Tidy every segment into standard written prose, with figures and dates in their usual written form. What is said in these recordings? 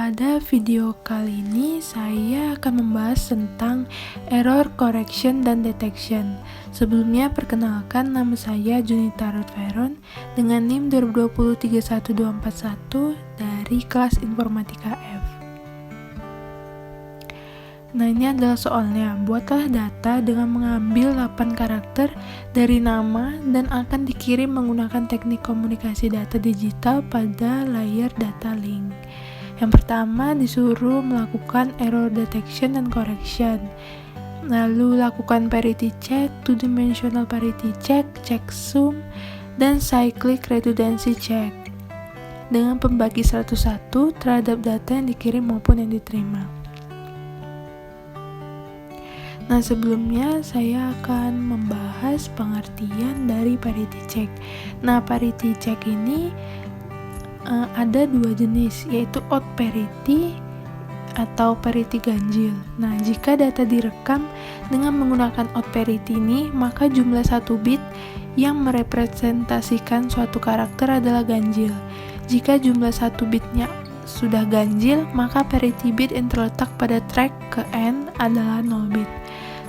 Pada video kali ini saya akan membahas tentang error correction dan detection. Sebelumnya perkenalkan, nama saya Junita Rutveron dengan NIM 2020-31241 dari kelas Informatika F. Nah, ini adalah soalnya. Buatlah data dengan mengambil 8 karakter dari nama dan akan dikirim menggunakan teknik komunikasi data digital pada layer data link. Yang pertama, disuruh melakukan error detection dan correction. Lalu lakukan parity check, two-dimensional parity check, checksum, dan cyclic redundancy check dengan pembagi 101 terhadap data yang dikirim maupun yang diterima. Nah, sebelumnya saya akan membahas pengertian dari parity check. Nah, parity check ini ada dua jenis, yaitu odd parity atau parity ganjil. Nah, jika data direkam dengan menggunakan odd parity ini, maka jumlah 1 bit yang merepresentasikan suatu karakter adalah ganjil. Jika jumlah 1 bitnya sudah ganjil, maka parity bit yang terletak pada track ke N adalah 0 bit.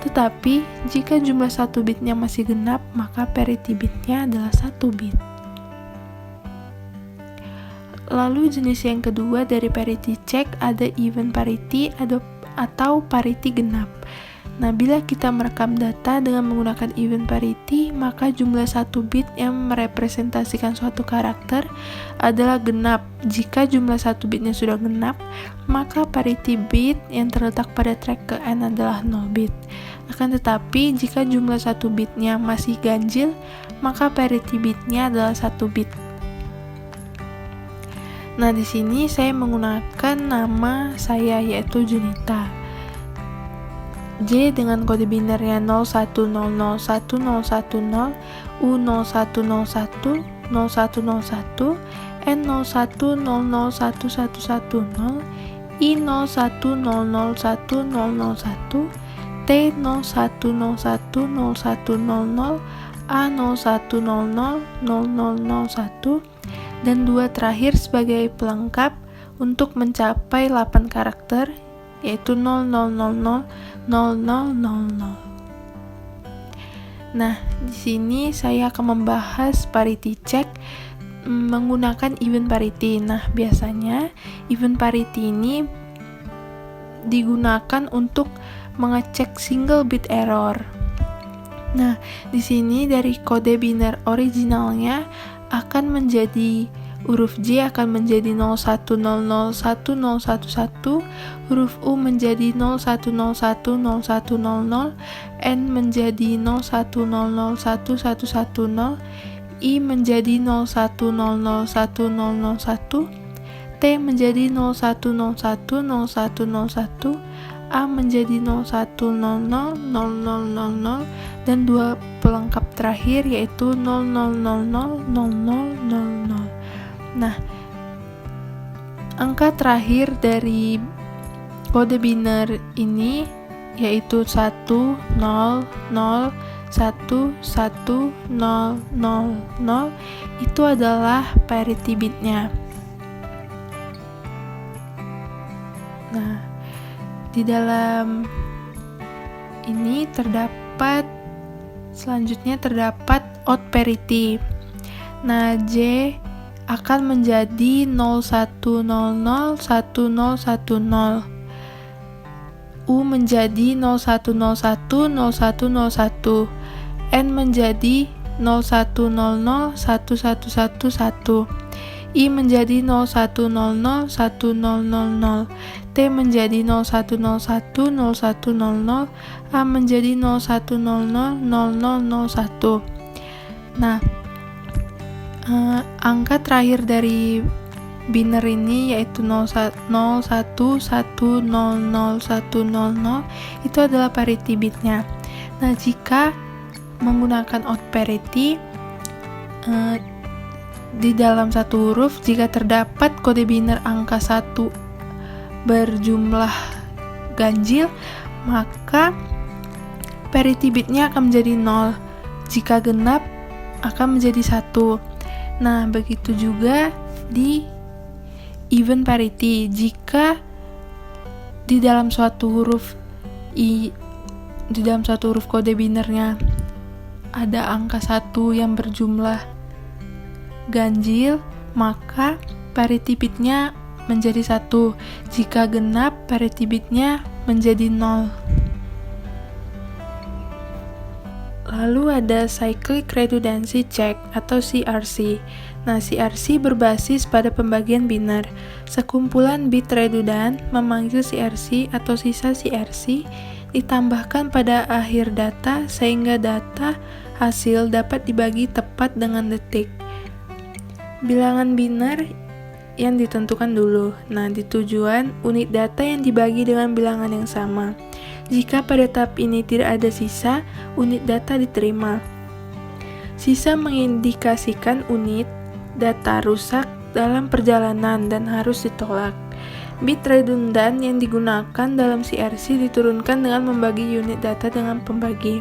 Tetapi, jika jumlah 1 bitnya masih genap, maka parity bitnya adalah 1 bit. Lalu jenis yang kedua dari parity check ada even parity atau parity genap. Nah, bila kita merekam data dengan menggunakan even parity, maka jumlah 1 bit yang merepresentasikan suatu karakter adalah genap. Jika jumlah 1 bitnya sudah genap, maka parity bit yang terletak pada track ke N adalah 0 bit. Akan tetapi, jika jumlah 1 bitnya masih ganjil, maka parity bitnya adalah 1 bit. Nah, di sini saya menggunakan nama saya yaitu Junita. J dengan kode binernya 01001010, U0101, 0101, N01001110, I01001001, T01010100, A01000001, dan 2 terakhir sebagai pelengkap untuk mencapai 8 karakter, yaitu 00000000. Nah, di sini saya akan membahas parity check menggunakan even parity. Nah, biasanya even parity ini digunakan untuk mengecek single bit error. Nah, di sini dari kode biner originalnya akan menjadi huruf J akan menjadi 01001011, huruf U menjadi 01010100, N menjadi 01001110, I menjadi 01001001, T menjadi 01010101, A menjadi 01000000, dan 2 pelengkap terakhir yaitu 00000000. Nah, angka terakhir dari kode biner ini yaitu 1001100, itu adalah parity bitnya. Nah, di dalam ini selanjutnya terdapat odd parity. Nah, J akan menjadi 01001010, U menjadi 01010101, N menjadi 01001111, I menjadi 01001000, T menjadi 01010100, A menjadi 01000001. Nah, angka terakhir dari biner ini yaitu 0111001000 itu adalah parity bitnya. Nah, jika menggunakan odd parity di dalam satu huruf, jika terdapat kode biner angka 1 berjumlah ganjil, maka parity bitnya akan menjadi 0. Jika genap akan menjadi 1. Nah, begitu juga di even parity jika di dalam suatu huruf kode binernya ada angka 1 yang berjumlah ganjil, maka parity bitnya menjadi 1. Jika genap, parity bitnya menjadi 0. Lalu ada Cyclic Redundancy Check atau CRC. Nah, CRC berbasis pada pembagian biner. Sekumpulan bit redundan memanggil CRC atau sisa CRC ditambahkan pada akhir data sehingga data hasil dapat dibagi tepat dengan detik. Bilangan biner yang ditentukan dulu. Nah, di tujuan unit data yang dibagi dengan bilangan yang sama. Jika pada tahap ini tidak ada sisa, unit data diterima. Sisa mengindikasikan unit data rusak dalam perjalanan dan harus ditolak. Bit redundan yang digunakan dalam CRC diturunkan dengan membagi unit data dengan pembagi.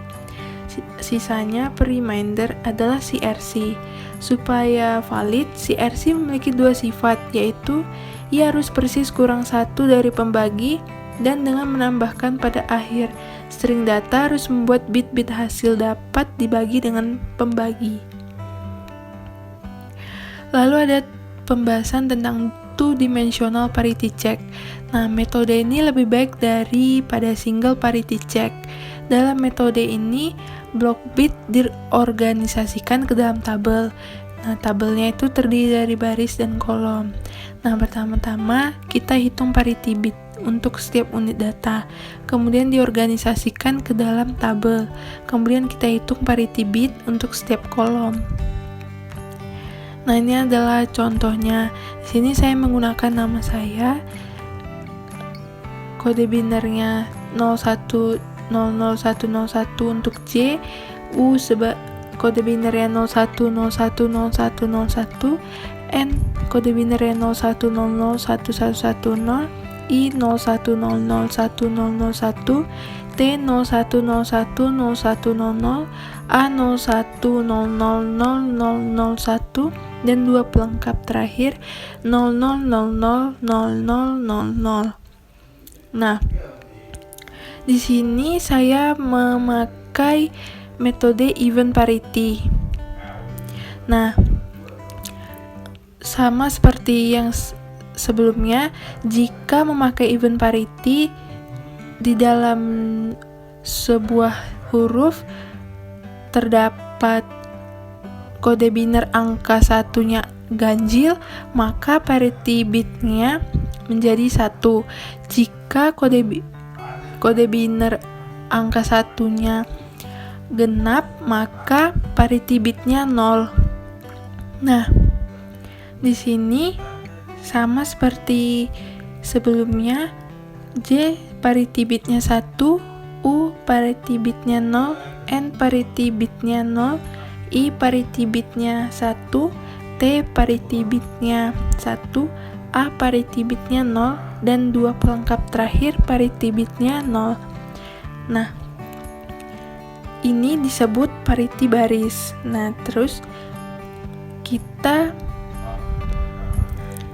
Sisanya per reminder adalah CRC. Supaya valid, CRC memiliki 2 sifat, yaitu ia harus persis kurang 1 dari pembagi, dan dengan menambahkan pada akhir string data harus membuat bit-bit hasil dapat dibagi dengan pembagi. Lalu ada pembahasan tentang two-dimensional parity check. Nah, metode ini lebih baik daripada single parity check. Dalam metode ini, blok bit diorganisasikan ke dalam tabel. Nah, tabelnya itu terdiri dari baris dan kolom. Nah, pertama-tama kita hitung parity bit untuk setiap unit data, kemudian diorganisasikan ke dalam tabel, kemudian kita hitung parity bit untuk setiap kolom. Nah, ini adalah contohnya. Di sini saya menggunakan nama saya, kode binernya 01000101 untuk J, kode binernya 01010101, N kode binernya 01001110, I 01001001, T 01010100, A 01000001, dan 2 pelengkap terakhir 00000000. Nah, di sini saya memakai metode even parity. Nah, sama seperti yang sebelumnya, jika memakai even parity di dalam sebuah huruf terdapat kode biner angka 1-nya ganjil, maka parity bitnya menjadi 1. Jika kode biner angka 1-nya genap, maka parity bitnya 0. Nah, di sini sama seperti sebelumnya, J parity bitnya 1, U parity bitnya 0, N parity bitnya 0, I parity bitnya 1, T parity bitnya 1, A parity bitnya 0, dan 2 pelengkap terakhir parity bitnya 0. Nah, ini disebut parity baris. Nah, terus kita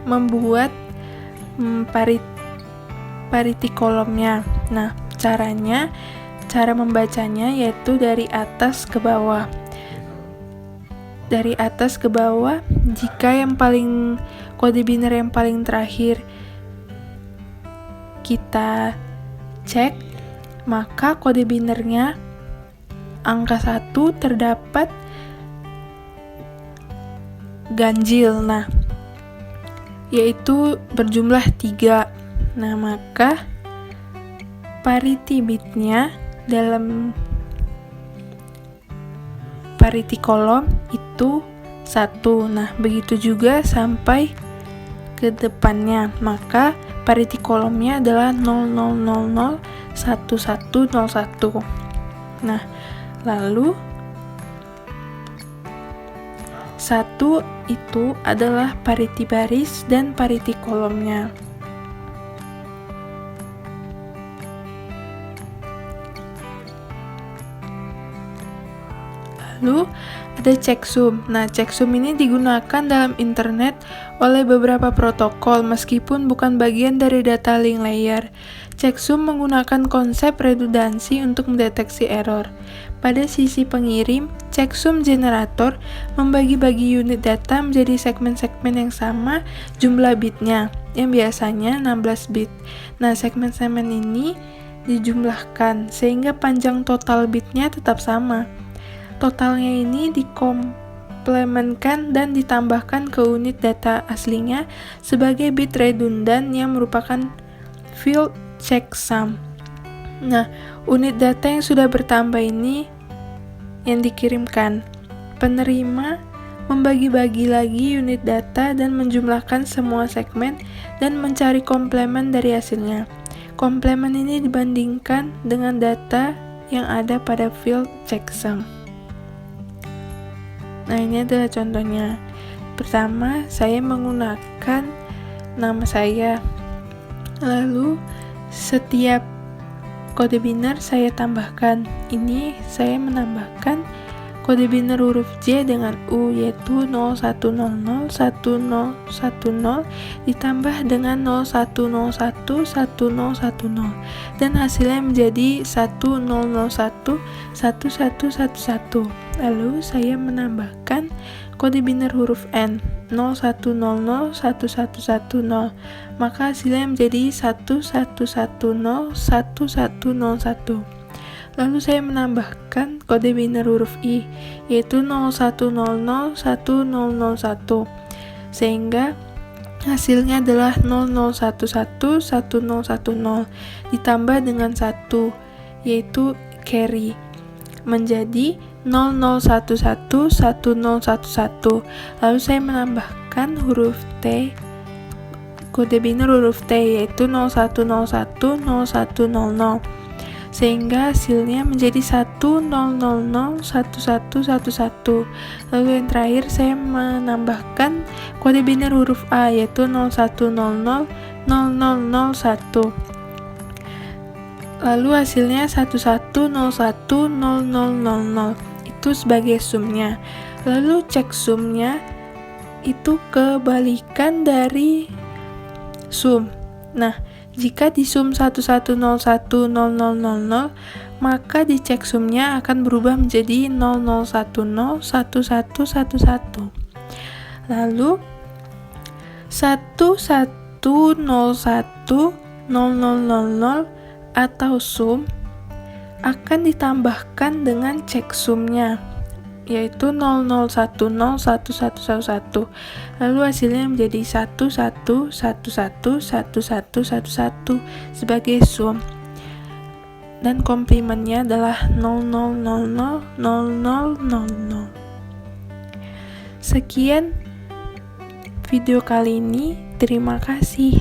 membuat parity kolomnya. Nah, cara membacanya yaitu dari atas ke bawah. Dari atas ke bawah, jika kode biner yang paling terakhir kita cek, maka kode binernya angka 1 terdapat ganjil. Nah, yaitu berjumlah 3. Nah, maka parity bitnya dalam parity kolom itu 1. Nah, begitu juga sampai ke depannya. Maka parity kolomnya adalah 00001101. Nah, lalu 1 itu adalah parity baris dan parity kolomnya. Lalu ada checksum. Nah, checksum ini digunakan dalam internet oleh beberapa protokol meskipun bukan bagian dari data link layer. Checksum menggunakan konsep redundansi untuk mendeteksi error. Pada sisi pengirim, checksum generator membagi-bagi unit data menjadi segmen-segmen yang sama jumlah bitnya, yang biasanya 16 bit. Nah, segmen-segmen ini dijumlahkan sehingga panjang total bitnya tetap sama. Totalnya ini dikomplementkan dan ditambahkan ke unit data aslinya sebagai bit redundan yang merupakan field checksum. Nah, unit data yang sudah bertambah ini yang dikirimkan. Penerima membagi-bagi lagi unit data dan menjumlahkan semua segmen dan mencari komplement dari hasilnya. Komplement ini dibandingkan dengan data yang ada pada field checksum. Nah, ini adalah contohnya. Pertama, saya menggunakan nama saya. Lalu, setiap kode biner saya tambahkan. Ini saya menambahkan kode biner huruf J dengan U, yaitu 0100 1010 ditambah dengan 0101 1010 dan hasilnya menjadi 1001 1111. Lalu saya menambahkan kode biner huruf N 0100 1110, maka hasilnya menjadi 1110 1101. Lalu saya menambahkan kode biner huruf I, yaitu 0100 1001, sehingga hasilnya adalah 0011 1010 ditambah dengan 1, yaitu carry, menjadi 0011 1011. Lalu saya menambahkan huruf T, kode biner huruf T, yaitu 0101 0100, sehingga hasilnya menjadi 100 1111. Lalu yang terakhir saya menambahkan kode biner huruf A, yaitu 0100 0001. Lalu hasilnya 11010000, itu sebagai sumnya. Lalu checksumnya itu kebalikan dari sum. Nah, jika di sum 11010000, maka di checksumnya akan berubah menjadi 0010 1111. Lalu 1101 0000 atau sum akan ditambahkan dengan checksumnya, yaitu 0010 1111. Lalu hasilnya menjadi 11111111 sebagai sum, dan komplementnya adalah 000000. Sekian video kali ini, terima kasih.